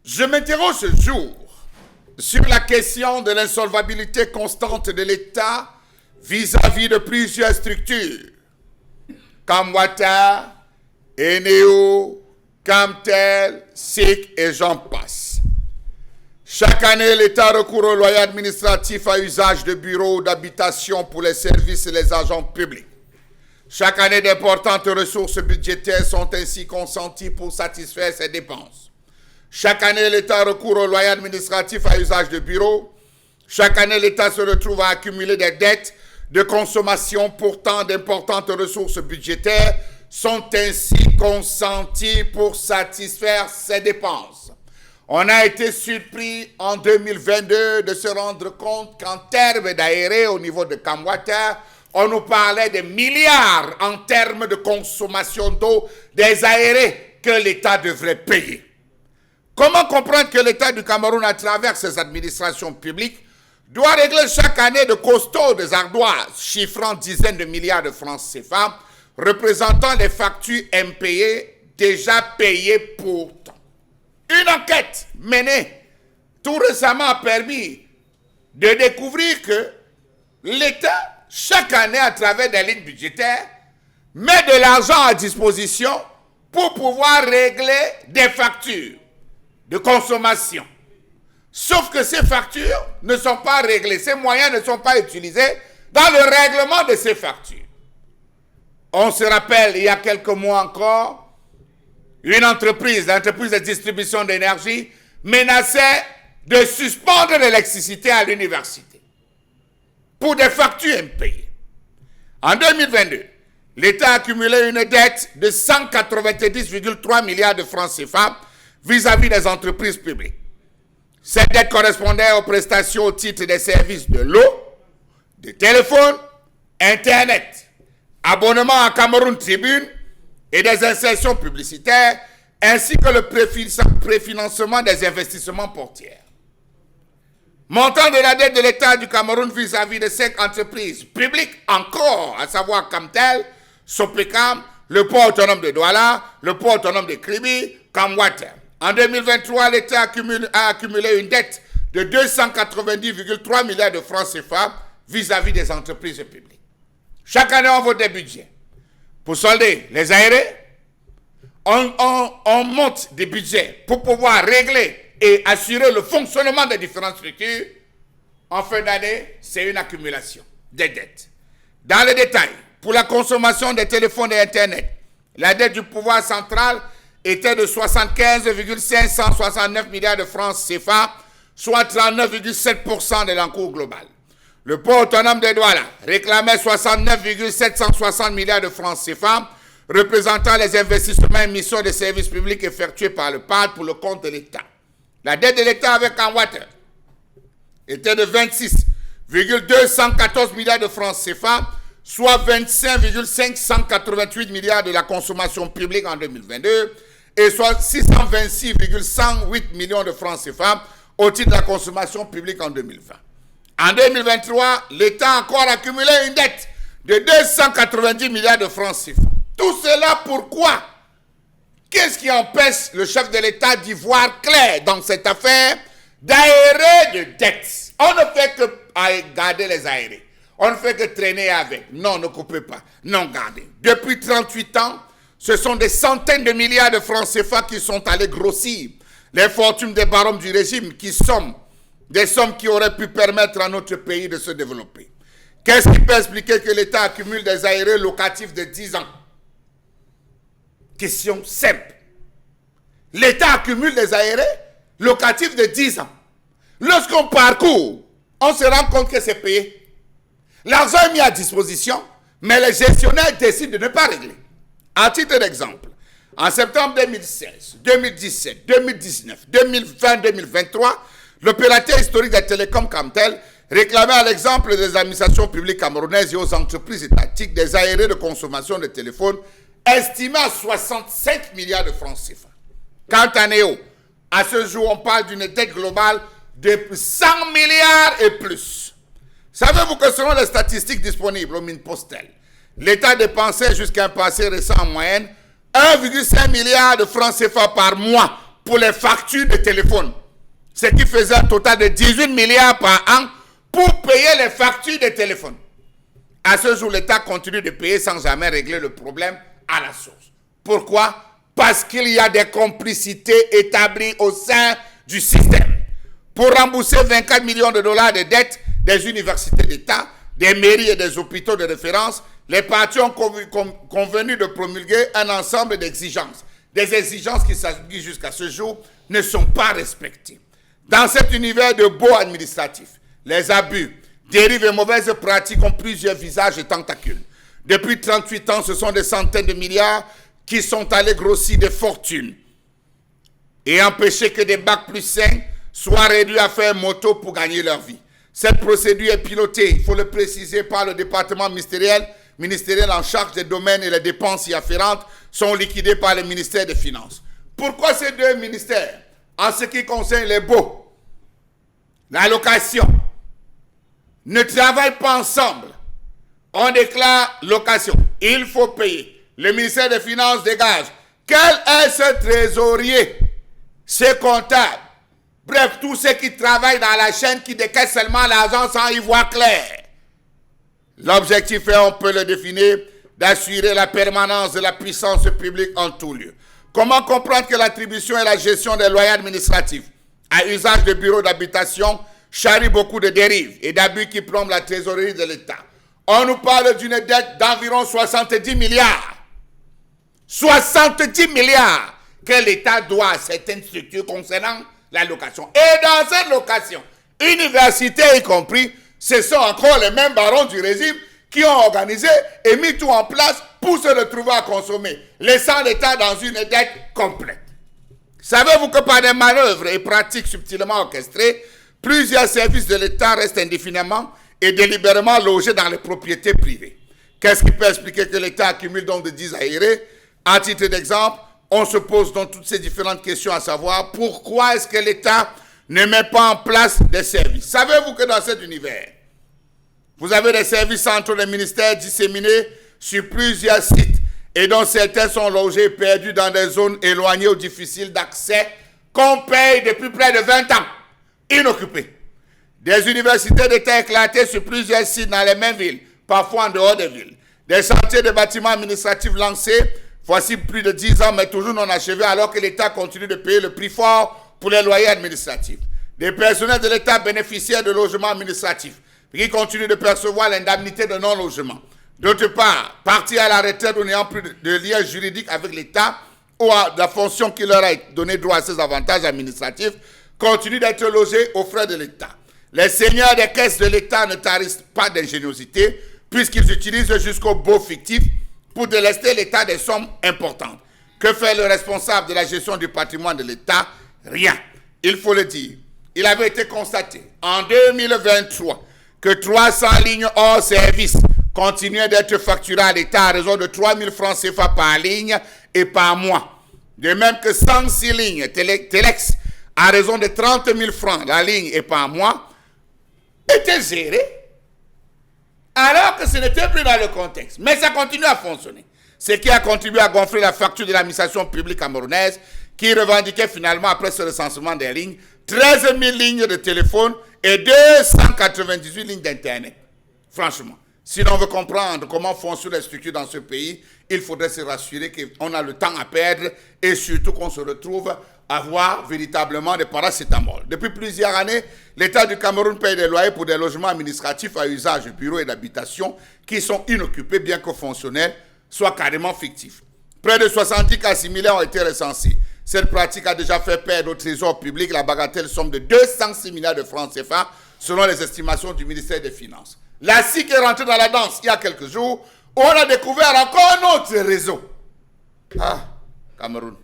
Je m'interroge ce jour sur la question de l'insolvabilité constante de l'État vis-à-vis de plusieurs structures, Camwater, Eneo, Camtel, SIC et j'en passe. Chaque année, l'État recourt au loyer administratif à usage de bureaux d'habitation pour les services et les agents publics. Chaque année, d'importantes ressources budgétaires sont ainsi consenties pour satisfaire ces dépenses. Chaque année, l'État recourt au loyer administratif à usage de bureaux. Chaque année, l'État se retrouve à accumuler des dettes de consommation. Pourtant, d'importantes ressources budgétaires sont ainsi consenties pour satisfaire ces dépenses. On a été surpris en 2022 de se rendre compte qu'en termes d'aérés au niveau de Camwater, on nous parlait de milliards en termes de consommation d'eau des aérés que l'État devrait payer. Comment comprendre que l'État du Cameroun, à travers ses administrations publiques, doit régler chaque année de costauds des ardoises, chiffrant dizaines de milliards de francs CFA, représentant les factures impayées déjà payées pourtant. Une enquête menée tout récemment a permis de découvrir que l'État, chaque année, à travers des lignes budgétaires, met de l'argent à disposition pour pouvoir régler des factures de consommation. Sauf que ces factures ne sont pas réglées, ces moyens ne sont pas utilisés dans le règlement de ces factures. On se rappelle, il y a quelques mois encore, l'entreprise de distribution d'énergie, menaçait de suspendre l'électricité à l'université pour des factures impayées. En 2022, l'État a accumulé une dette de 190,3 milliards de francs CFA vis-à-vis des entreprises publiques. Cette dette correspondait aux prestations au titre des services de l'eau, de téléphone, Internet, abonnement à Cameroun Tribune et des insertions publicitaires, ainsi que le préfinancement des investissements portières. Montant de la dette de l'État du Cameroun vis-à-vis de 5 entreprises publiques encore, à savoir Camtel, Sopecam, le port autonome de Douala, le port autonome de Kribi, Camwater. En 2023, l'État a accumulé une dette de 290,3 milliards de francs CFA vis-à-vis des entreprises publiques. Chaque année, on vote des budgets. Pour solder les aérés, on monte des budgets pour pouvoir régler et assurer le fonctionnement des différentes structures. En fin d'année, c'est une accumulation des dettes. Dans le détail, pour la consommation des téléphones et Internet, la dette du pouvoir central était de 75,569 milliards de francs CFA, soit 39,7% de l'encours global. Le port autonome de Douala réclamait 69,760 milliards de francs CFA, représentant les investissements et missions de services publics effectués par le PAD pour le compte de l'État. La dette de l'État avec Camwater était de 26,214 milliards de francs CFA, soit 25,588 milliards de la consommation publique en 2022, et soit 626,108 millions de francs CFA au titre de la consommation publique en 2020. En 2023, l'État a encore accumulé une dette de 290 milliards de francs CFA. Tout cela pourquoi? Qu'est-ce qui empêche le chef de l'État d'y voir clair dans cette affaire d'aérer de dettes? On ne fait que garder les aérés. On ne fait que traîner avec. Non, ne coupez pas. Non, gardez. Depuis 38 ans, ce sont des centaines de milliards de francs CFA qui sont allés grossir les fortunes des barons du régime, des sommes qui auraient pu permettre à notre pays de se développer. Qu'est-ce qui peut expliquer que l'État accumule des aérés locatifs de 10 ans? Question simple. L'État accumule des aérés locatifs de 10 ans. Lorsqu'on parcourt, on se rend compte que c'est payé. L'argent est mis à disposition, mais les gestionnaires décident de ne pas régler. À titre d'exemple, en septembre 2016, 2017, 2019, 2020, 2023, l'opérateur historique des télécoms Camtel réclamait à l'exemple des administrations publiques camerounaises et aux entreprises étatiques des aérés de consommation de téléphones estimés à 65 milliards de francs CFA. Quant à Néo, à ce jour, on parle d'une dette globale de 100 milliards et plus. Savez-vous que selon les statistiques disponibles au Minpostel, l'État dépensait jusqu'à un passé récent en moyenne 1,5 milliard de francs CFA par mois pour les factures de téléphone. Ce qui faisait un total de 18 milliards par an pour payer les factures de téléphone. À ce jour, l'État continue de payer sans jamais régler le problème à la source. Pourquoi? Parce qu'il y a des complicités établies au sein du système. Pour rembourser 24 millions de dollars de dettes des universités d'État, des mairies et des hôpitaux de référence, les partis ont convenu de promulguer un ensemble d'exigences. Des exigences qui, jusqu'à ce jour, ne sont pas respectées. Dans cet univers de beaux administratifs, les abus, dérives et mauvaises pratiques ont plusieurs visages et tentacules. Depuis 38 ans, ce sont des centaines de milliards qui sont allés grossir des fortunes et empêcher que des bacs plus sains soient réduits à faire moto pour gagner leur vie. Cette procédure est pilotée, il faut le préciser, par le département ministériel en charge des domaines et les dépenses y afférentes sont liquidées par le ministère des Finances. Pourquoi ces deux ministères, en ce qui concerne les baux, la location, ne travaillent pas ensemble? On déclare location, il faut payer. Le ministère des Finances dégage. Quel est ce trésorier, ce comptable, bref, tous ceux qui travaillent dans la chaîne qui décaissent seulement l'argent sans y voir clair? L'objectif est, on peut le définir, d'assurer la permanence de la puissance publique en tout lieu. Comment comprendre que l'attribution et la gestion des loyers administratifs à usage de bureaux d'habitation charrient beaucoup de dérives et d'abus qui plombent la trésorerie de l'État? On nous parle d'une dette d'environ 70 milliards. 70 milliards que l'État doit à certaines structures concernant la location. Et dans cette location, universités y compris, ce sont encore les mêmes barons du régime qui ont organisé et mis tout en place pour se retrouver à consommer, laissant l'État dans une dette complète. Savez-vous que par des manœuvres et pratiques subtilement orchestrées, plusieurs services de l'État restent indéfiniment et délibérément logés dans les propriétés privées? Qu'est-ce qui peut expliquer que l'État accumule donc des 10 aérés? À titre d'exemple, on se pose donc toutes ces différentes questions, à savoir pourquoi est-ce que l'État ne met pas en place des services? Savez-vous que dans cet univers, vous avez des services centraux des ministères disséminés sur plusieurs sites et dont certains sont logés et perdus dans des zones éloignées ou difficiles d'accès qu'on paye depuis près de 20 ans, inoccupés. Des universités d'État éclatées sur plusieurs sites dans les mêmes villes, parfois en dehors des villes. Des chantiers de bâtiments administratifs lancés, voici plus de 10 ans, mais toujours non achevés, alors que l'État continue de payer le prix fort pour les loyers administratifs. Des personnels de l'État bénéficiaires de logements administratifs, qui continuent de percevoir l'indemnité de non-logement. D'autre part, partis à la retraite ou n'ayant plus de lien juridique avec l'État ou à la fonction qui leur a donné droit à ces avantages administratifs, continuent d'être logés aux frais de l'État. Les seigneurs des caisses de l'État ne tarissent pas d'ingéniosité, puisqu'ils utilisent jusqu'au beau fictif pour délester l'État des sommes importantes. Que fait le responsable de la gestion du patrimoine de l'État? Rien. Il faut le dire. Il avait été constaté en 2023 que 300 lignes hors service continuaient d'être facturées à l'État à raison de 3 000 francs CFA par ligne et par mois. De même que 106 lignes Telex à raison de 30 000 francs la ligne et par mois étaient gérées alors que ce n'était plus dans le contexte. Mais ça continue à fonctionner. Ce qui a contribué à gonfler la facture de l'administration publique camerounaise qui revendiquait finalement, après ce recensement des lignes, 13 000 lignes de téléphone et 298 lignes d'Internet. Franchement, si l'on veut comprendre comment fonctionnent les structures dans ce pays, il faudrait se rassurer qu'on a le temps à perdre et surtout qu'on se retrouve à voir véritablement des paracétamol. Depuis plusieurs années, l'État du Cameroun paye des loyers pour des logements administratifs à usage de bureaux et d'habitation qui sont inoccupés bien que fonctionnels, soit carrément fictifs. Près de 70 cas similaires ont été recensés. Cette pratique a déjà fait perdre au trésor public la bagatelle somme de 206 milliards de francs CFA selon les estimations du ministère des Finances. La SIC est rentrée dans la danse il y a quelques jours où on a découvert encore un autre réseau. Ah, Cameroun.